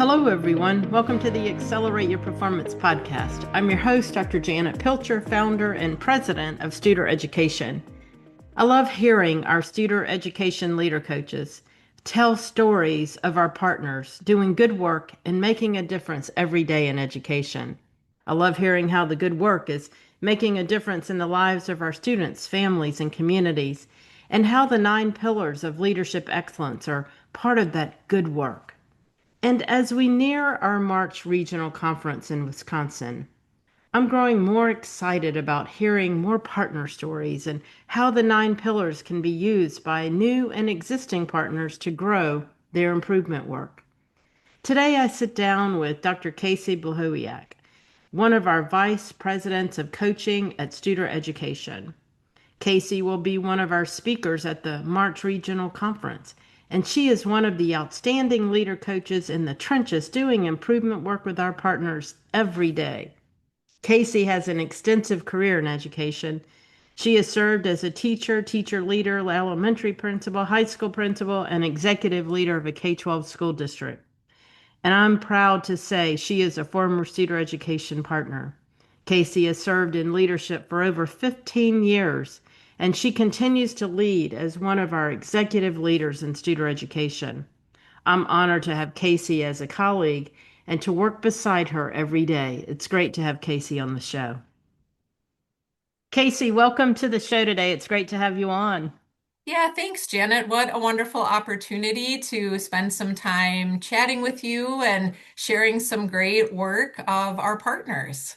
Hello, everyone. Welcome to the Accelerate Your Performance podcast. I'm your host, Dr. Janet Pilcher, founder and president of Studer Education. I love hearing our Studer Education leader coaches tell stories of our partners doing good work and making a difference every day in education. I love hearing how the good work is making a difference in the lives of our students, families, and communities, and how the 9 pillars of leadership excellence are part of that good work. And as we near our March regional conference in Wisconsin, I'm growing more excited about hearing more partner stories and how the 9 pillars can be used by new and existing partners to grow their improvement work. Today, I sit down with Dr. Casey Blochowiak, one of our vice presidents of coaching at Studer Education. Casey will be one of our speakers at the March Regional Conference, and she is one of the outstanding leader coaches in the trenches doing improvement work with our partners every day. Casey has an extensive career in education. She has served as a teacher, teacher leader, elementary principal, high school principal, and executive leader of a K-12 school district. And I'm proud to say she is a former Studer Education partner. Casey has served in leadership for over 15 years, and she continues to lead as one of our executive leaders in Studer Education. I'm honored to have Casey as a colleague and to work beside her every day. It's great to have Casey on the show. Casey, welcome to the show today. It's great to have you on. Yeah, thanks, Janet. What a wonderful opportunity to spend some time chatting with you and sharing some great work of our partners.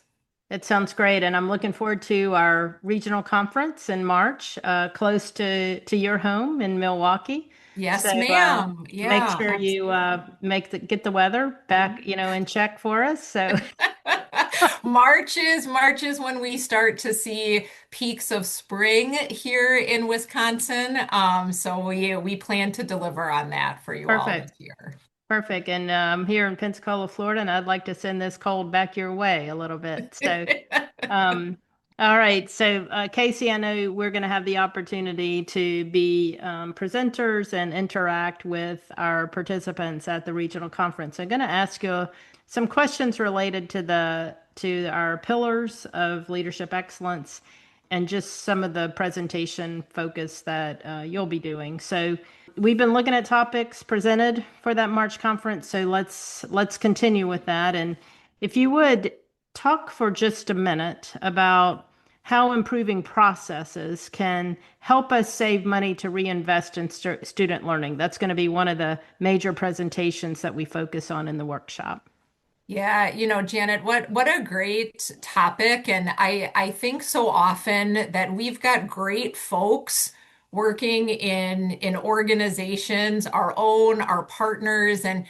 It sounds great, and I'm looking forward to our regional conference in March, close to your home in Milwaukee. So Yes, ma'am. make Yeah, sure you get the weather back, in check for us. So March is when we start to see peaks of spring here in Wisconsin. So we plan to deliver on that for you all this perfect, year. perfect. And here in Pensacola, Florida, and I'd like to send this cold back your way a little bit. So. Um, all right. So, Casey, I know we're going to have the opportunity to be presenters and interact with our participants at the regional conference. I'm going to ask you some questions related to our pillars of leadership excellence and just some of the presentation focus that you'll be doing. So, we've been looking at topics presented for that March conference. So let's continue with that. And if you would talk for just a minute about how improving processes can help us save money to reinvest in student learning. That's going to be one of the major presentations that we focus on in the workshop. Yeah, Janet, what a great topic. And I think so often that we've got great folks working in organizations, our own, our partners, and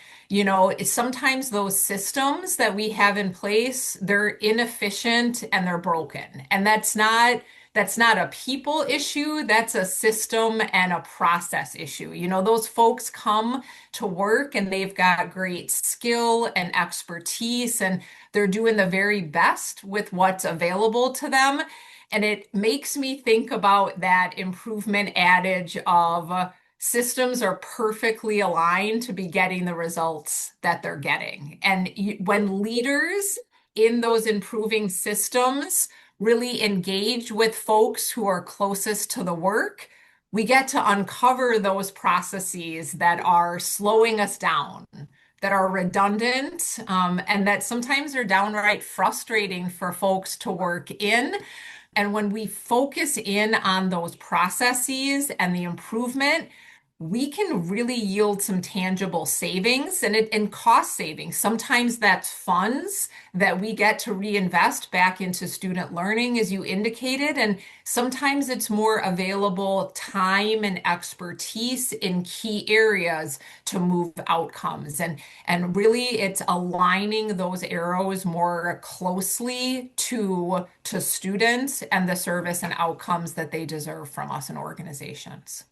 sometimes those systems that we have in place, they're inefficient and they're broken. And that's not a people issue, that's a system and a process issue. Those folks come to work and they've got great skill and expertise and they're doing the very best with what's available to them. And it makes me think about that improvement adage of systems are perfectly aligned to be getting the results that they're getting. And when leaders in those improving systems really engage with folks who are closest to the work, we get to uncover those processes that are slowing us down, that are redundant, and that sometimes are downright frustrating for folks to work in. And when we focus in on those processes and the improvement, we can really yield some tangible savings and cost savings. Sometimes that's funds that we get to reinvest back into student learning, as you indicated, and sometimes it's more available time and expertise in key areas to move outcomes. And really it's aligning those arrows more closely to students and the service and outcomes that they deserve from us and organizations.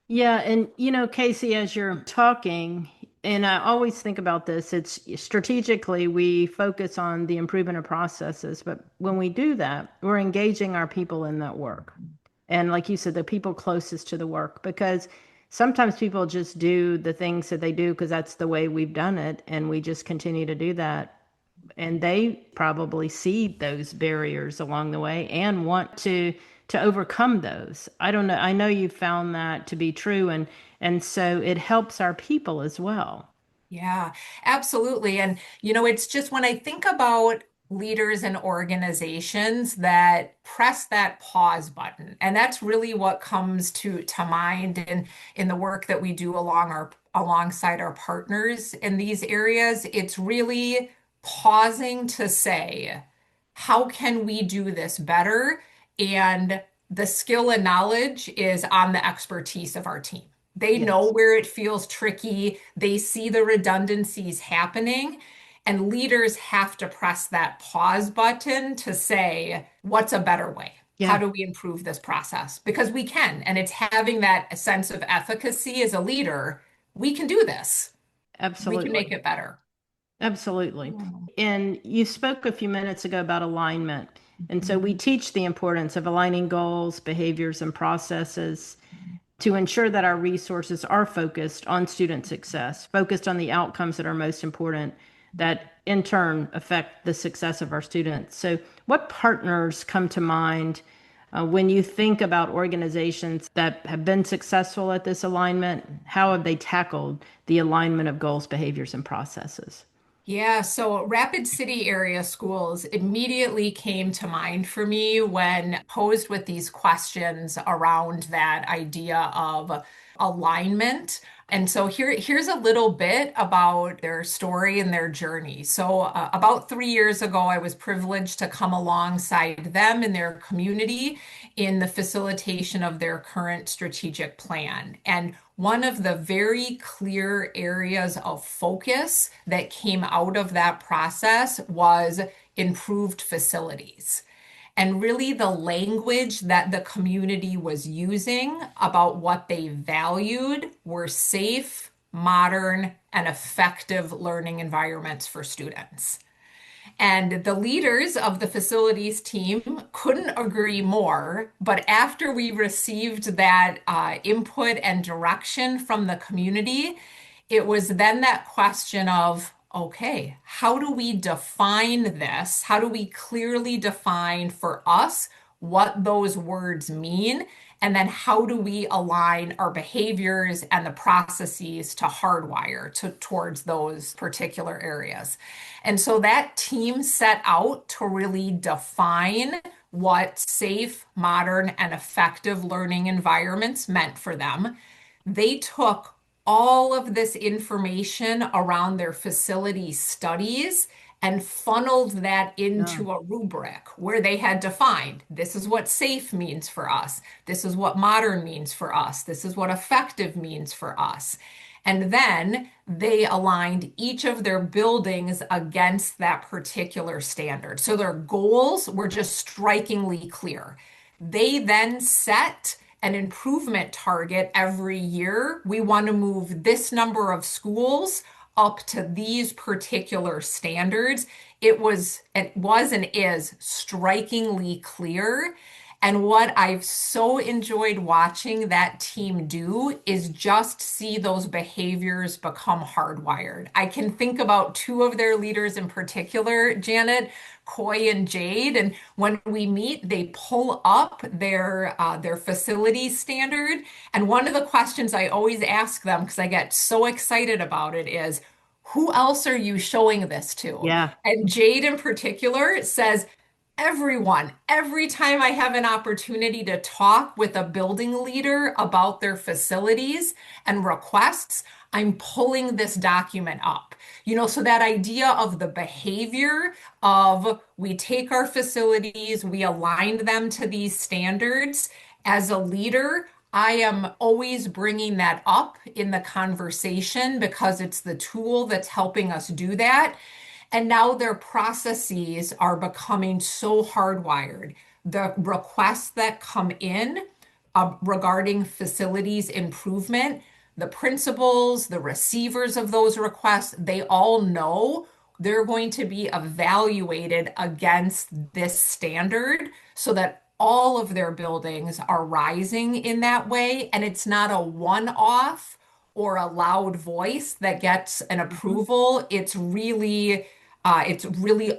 Yeah, and Casey, as you're talking, and I always think about this, it's strategically we focus on the improvement of processes, but when we do that, we're engaging our people in that work. And like you said, the people closest to the work, because sometimes people just do the things that they do because that's the way we've done it, and we just continue to do that. And they probably see those barriers along the way and want to overcome those. I don't know. I know you found that to be true, and so it helps our people as well. Yeah, absolutely. And, it's just when I think about leaders and organizations that press that pause button, and that's really what comes to mind in the work that we do alongside our partners in these areas. It's really pausing to say, how can we do this better? And the skill and knowledge is on the expertise of our team. They know Yes. where it feels tricky. They see the redundancies happening. And leaders have to press that pause button to say, what's a better way? How Yeah, do we improve this process? Because we can. And it's having that sense of efficacy as a leader. We can do this. We can make absolutely. it better. Absolutely. Yeah. And you spoke a few minutes ago about alignment. And so we teach the importance of aligning goals, behaviors, and processes to ensure that our resources are focused on student success, focused on the outcomes that are most important, that in turn affect the success of our students. So, what partners come to mind when you think about organizations that have been successful at this alignment? How have they tackled the alignment of goals, behaviors, and processes? Yeah, so Rapid City area schools immediately came to mind for me when posed with these questions around that idea of alignment. And so here's a little bit about their story and their journey. So, about 3 years ago, I was privileged to come alongside them in their community in the facilitation of their current strategic plan. And one of the very clear areas of focus that came out of that process was improved facilities. And really, the language that the community was using about what they valued were safe, modern, and effective learning environments for students. And the leaders of the facilities team couldn't agree more. But after we received that input and direction from the community, it was then that question of, okay, how do we define this? How do we clearly define for us what those words mean? And then how do we align our behaviors and the processes to hardwire towards those particular areas? And so that team set out to really define what safe, modern, and effective learning environments meant for them. They took all of this information around their facility studies and funneled that Yeah. into a rubric where they had defined this is what safe means for us, this is what modern means for us, this is what effective means for us. And then they aligned each of their buildings against that particular standard. So their goals were just strikingly clear. They then set an improvement target every year. We want to move this number of schools up to these particular standards. It was and is strikingly clear. And what I've so enjoyed watching that team do is just see those behaviors become hardwired. I can think about two of their leaders in particular, Janet, Coy and Jade. And when we meet, they pull up their facility standard. And one of the questions I always ask them, because I get so excited about it, is who else are you showing this to? Yeah. And Jade in particular says, everyone, every time I have an opportunity to talk with a building leader about their facilities and requests, I'm pulling this document up. So that idea of the behavior of we take our facilities, we align them to these standards. As a leader, I am always bringing that up in the conversation because it's the tool that's helping us do that. And now their processes are becoming so hardwired. The requests that come in regarding facilities improvement, the principals, the receivers of those requests, they all know they're going to be evaluated against this standard so that all of their buildings are rising in that way. And it's not a one-off or a loud voice that gets an Mhm. approval. It's really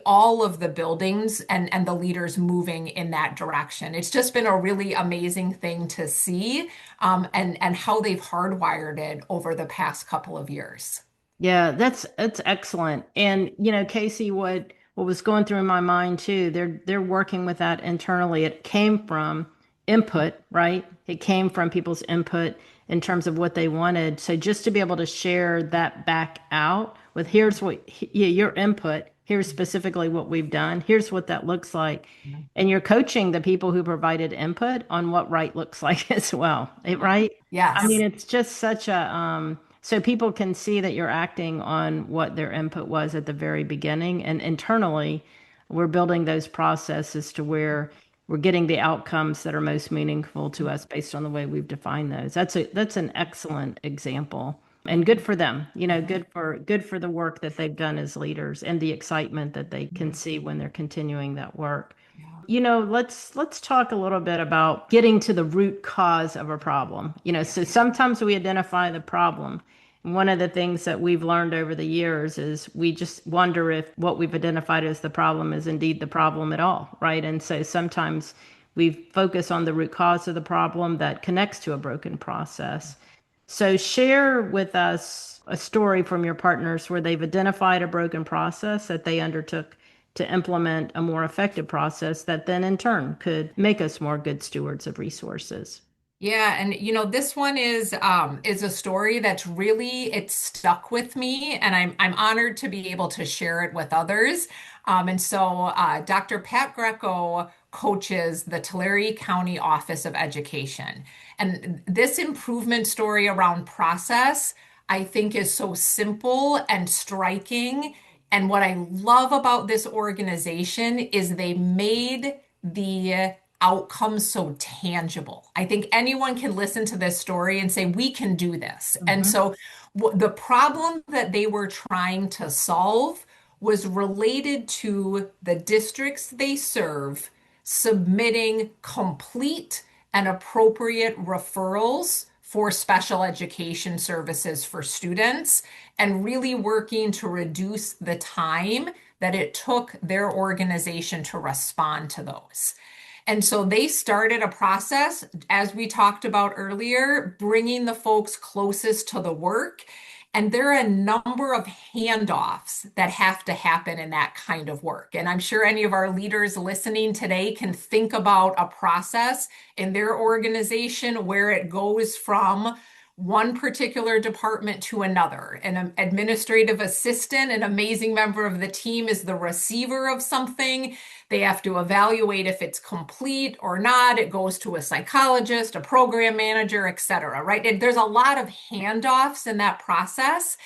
all of the buildings and the leaders moving in that direction. It's just been a really amazing thing to see, and how they've hardwired it over the past couple of years. Yeah, that's excellent. And Casey, what was going through my mind too, they're working with that internally. It came from input, right? It came from people's input in terms of what they wanted. So just to be able to share that back out with here's what yeah, your input, here's specifically what we've done, here's what that looks like. And you're coaching the people who provided input on what right looks like as well, right? I mean, Yes. it's just such a so people can see that you're acting on what their input was at the very beginning, and internally, we're building those processes to where we're getting the outcomes that are most meaningful to us based on the way we've defined those. That's an excellent example. And good for them, good for the work that they've done as leaders and the excitement that they can see when they're continuing that work. Let's talk a little bit about getting to the root cause of a problem. So sometimes we identify the problem. And one of the things that we've learned over the years is we just wonder if what we've identified as the problem is indeed the problem at all, right? And so sometimes we focus on the root cause of the problem that connects to a broken process. So share with us a story from your partners where they've identified a broken process that they undertook to implement a more effective process that then in turn could make us more good stewards of resources. Yeah, and this one is a story that's really it's stuck with me, and I'm honored to be able to share it with others. And so Dr. Pat Greco coaches the Tulare County Office of Education. And this improvement story around process, I think, is so simple and striking. And what I love about this organization is they made the outcomes so tangible. I think anyone can listen to this story and say, we can do this. And Mhm. so the problem that they were trying to solve was related to the districts they serve submitting complete and appropriate referrals for special education services for students and really working to reduce the time that it took their organization to respond to those. And so they started a process, as we talked about earlier, bringing the folks closest to the work. And there are a number of handoffs that have to happen in that kind of work. And I'm sure any of our leaders listening today can think about a process in their organization where it goes from one particular department to another. An administrative assistant, an amazing member of the team, is the receiver of something. They have to evaluate if it's complete or not. It goes to a psychologist, a program manager, et cetera, right? There's a lot of handoffs in that process.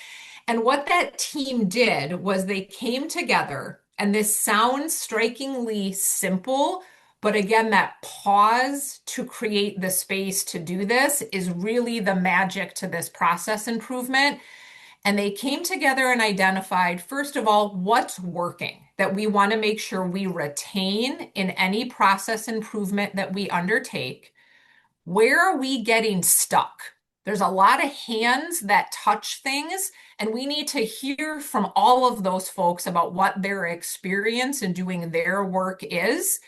And what that team did was they came together, and this sounds strikingly simple, but again, that pause to create the space to do this is really the magic to this process improvement. And they came together and identified, first of all, what's working that we want to make sure we retain in any process improvement that we undertake. Where are we getting stuck? There's a lot of hands that touch things, and we need to hear from all of those folks about what their experience in doing their work is.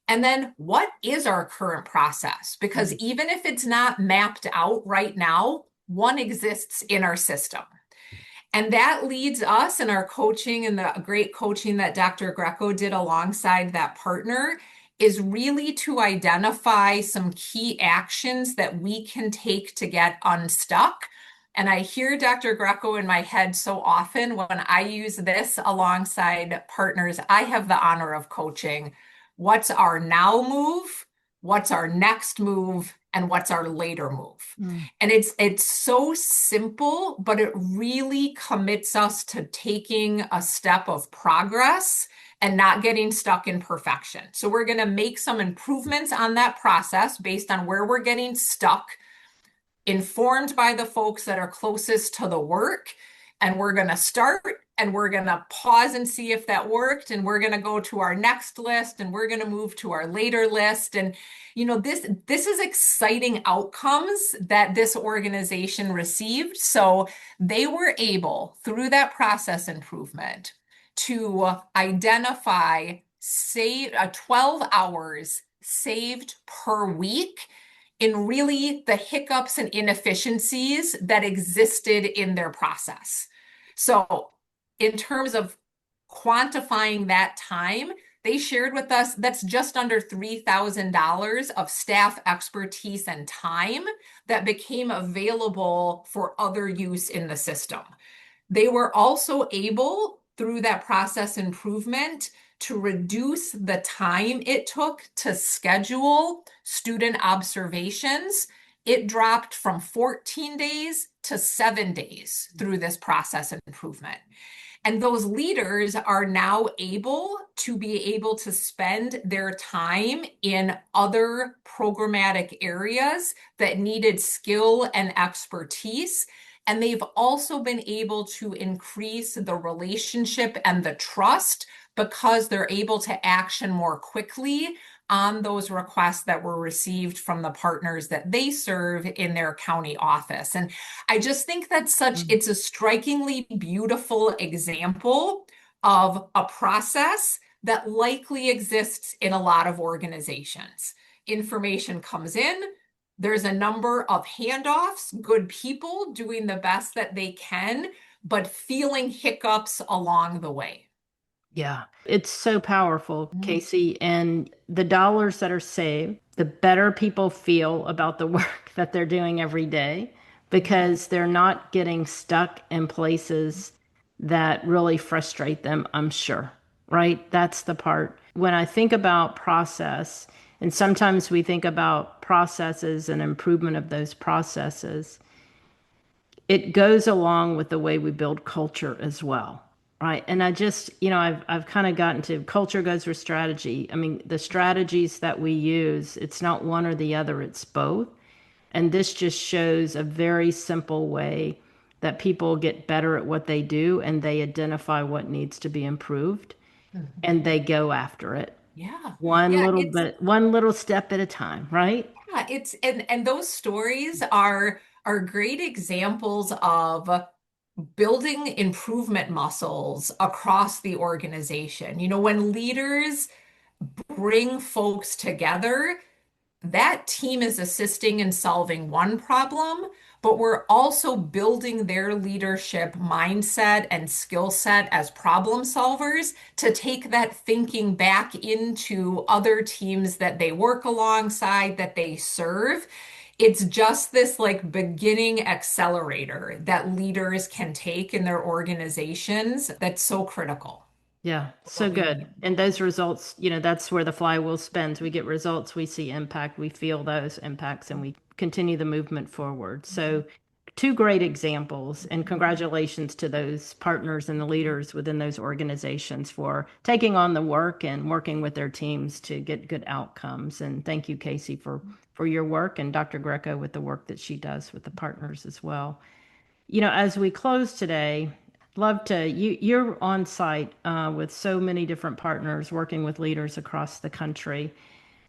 And then what is our current process? Because even if it's not mapped out right now, one exists in our system. And that leads us in our coaching and the great coaching that Dr. Greco did alongside that partner is really to identify some key actions that we can take to get unstuck. And I hear Dr. Greco in my head so often when I use this alongside partners I have the honor of coaching. What's our now move? What's our next move? And what's our later move? Mm. And it's so simple, but it really commits us to taking a step of progress and not getting stuck in perfection. So we're going to make some improvements on that process based on where we're getting stuck, informed by the folks that are closest to the work. and we're going to start and we're going to pause and see if that worked, and we're going to go to our next list, and we're going to move to our later list. And this is exciting outcomes that this organization received. So they were able, through that process improvement, to identify, say, 12 hours saved per week in really the hiccups and inefficiencies that existed in their process. So, in terms of quantifying that time, they shared with us that's just under $3,000 of staff expertise and time that became available for other use in the system. They were also able, through that process improvement, to reduce the time it took to schedule student observations. It dropped from 14 days to 7 days through this process improvement. And those leaders are now able to spend their time in other programmatic areas that needed skill and expertise. And they've also been able to increase the relationship and the trust because they're able to action more quickly on those requests that were received from the partners that they serve in their county office. And I just think it's a strikingly beautiful example of a process that likely exists in a lot of organizations. Information comes in, there's a number of handoffs, good people doing the best that they can, but feeling hiccups along the way. Yeah, it's so powerful, Mm. Casey. And the dollars that are saved, the better people feel about the work that they're doing every day because they're not getting stuck in places that really frustrate them, I'm sure. Right? That's the part. When I think about process, and sometimes we think about processes and improvement of those processes, it goes along with the way we build culture as well. Right. And I just, I've kind of gotten to culture goes with strategy. I mean, the strategies that we use, it's not one or the other, it's both. And this just shows a very simple way that people get better at what they do and they identify what needs to be improved Mhm. and they go after it Yeah. one Yeah, little bit, one little step at a time, right? it's and those stories are great examples of building improvement muscles across the organization. When leaders bring folks together, that team is assisting in solving one problem, but we're also building their leadership mindset and skill set as problem solvers to take that thinking back into other teams that they work alongside, that they serve. It's just this like beginning accelerator that leaders can take in their organizations that's so critical Yeah, for so what we good. need. And those results, that's where the flywheel spins. We get results, we see impact, we feel those impacts, and we continue the movement forward. So, two great examples, and congratulations to those partners and the leaders within those organizations for taking on the work and working with their teams to get good outcomes. And thank you, Casey, for your work, and Dr. Greco with the work that she does with the partners as well. As we close today, love to you're on site with so many different partners working with leaders across the country.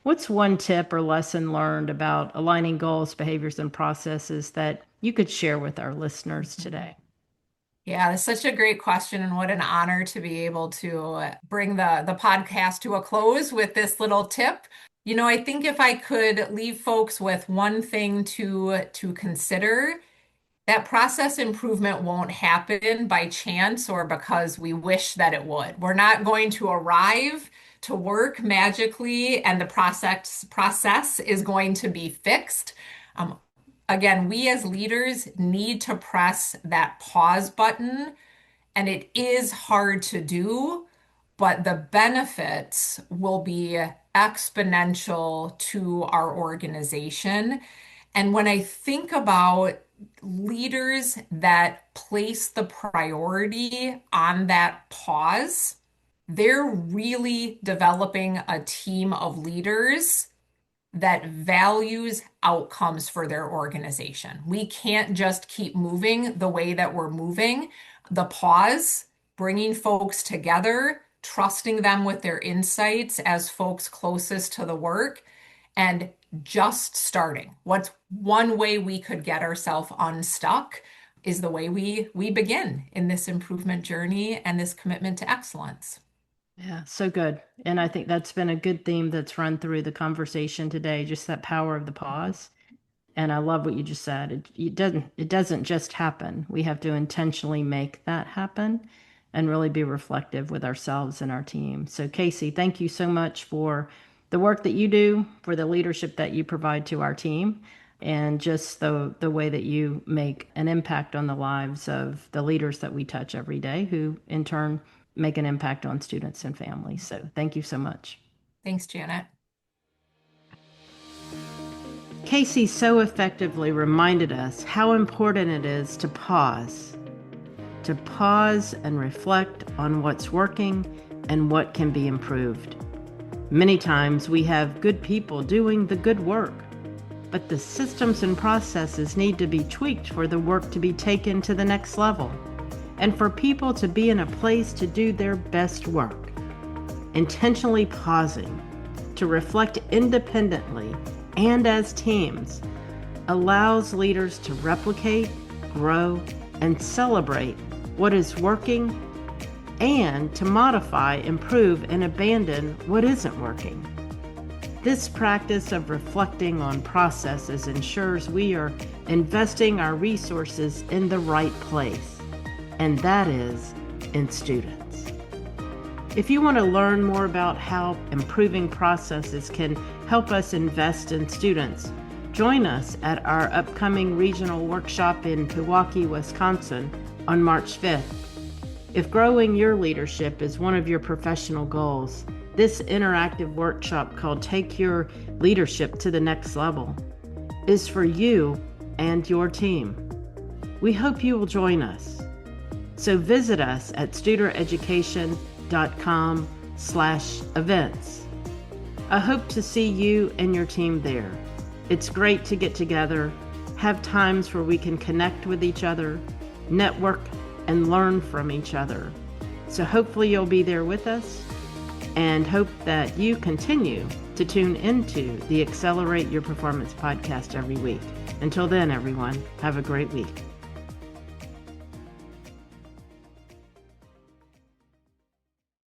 What's one tip or lesson learned about aligning goals, behaviors, and processes that you could share with our listeners today? Yeah, that's such a great question, and what an honor to be able to bring the podcast to a close with this little tip. I think if I could leave folks with one thing to consider, that process improvement won't happen by chance or because we wish that it would. We're not going to arrive to work magically and the process is going to be fixed. Um, Again, we as leaders need to press that pause button, and it is hard to do, but the benefits will be exponential to our organization. And when I think about leaders that place the priority on that pause, they're really developing a team of leaders that values outcomes for their organization. We can't just keep moving the way that we're moving. The pause, bringing folks together, trusting them with their insights as folks closest to the work, and just starting. What's one way we could get ourselves unstuck is the way we begin in this improvement journey and this commitment to excellence. Yeah, so good. And I think that's been a good theme that's run through the conversation today, just that power of the pause. And I love what you just said. It doesn't just happen. We have to intentionally make that happen and really be reflective with ourselves and our team. So Casey, thank you so much for the work that you do, for the leadership that you provide to our team, and just the way that you make an impact on the lives of the leaders that we touch every day, who in turn make an impact on students and families. So thank you so much. Thanks, Janet. Casey so effectively reminded us how important it is to pause and reflect on what's working and what can be improved. Many times we have good people doing the good work, but the systems and processes need to be tweaked for the work to be taken to the next level, and for people to be in a place to do their best work. Intentionally pausing to reflect independently and as teams allows leaders to replicate, grow, and celebrate what is working, and to modify, improve, and abandon what isn't working. This practice of reflecting on processes ensures we are investing our resources in the right place, and that is in students. If you want to learn more about how improving processes can help us invest in students, join us at our upcoming regional workshop in Pewaukee, Wisconsin on March 5th. If growing your leadership is one of your professional goals, this interactive workshop called Take Your Leadership to the Next Level is for you and your team. We hope you will join us. So visit us at studereducation.com/events. I hope to see you and your team there. It's great to get together, have times where we can connect with each other, network, and learn from each other. So hopefully you'll be there with us, and hope that you continue to tune into the Accelerate Your Performance podcast every week. Until then, everyone, have a great week.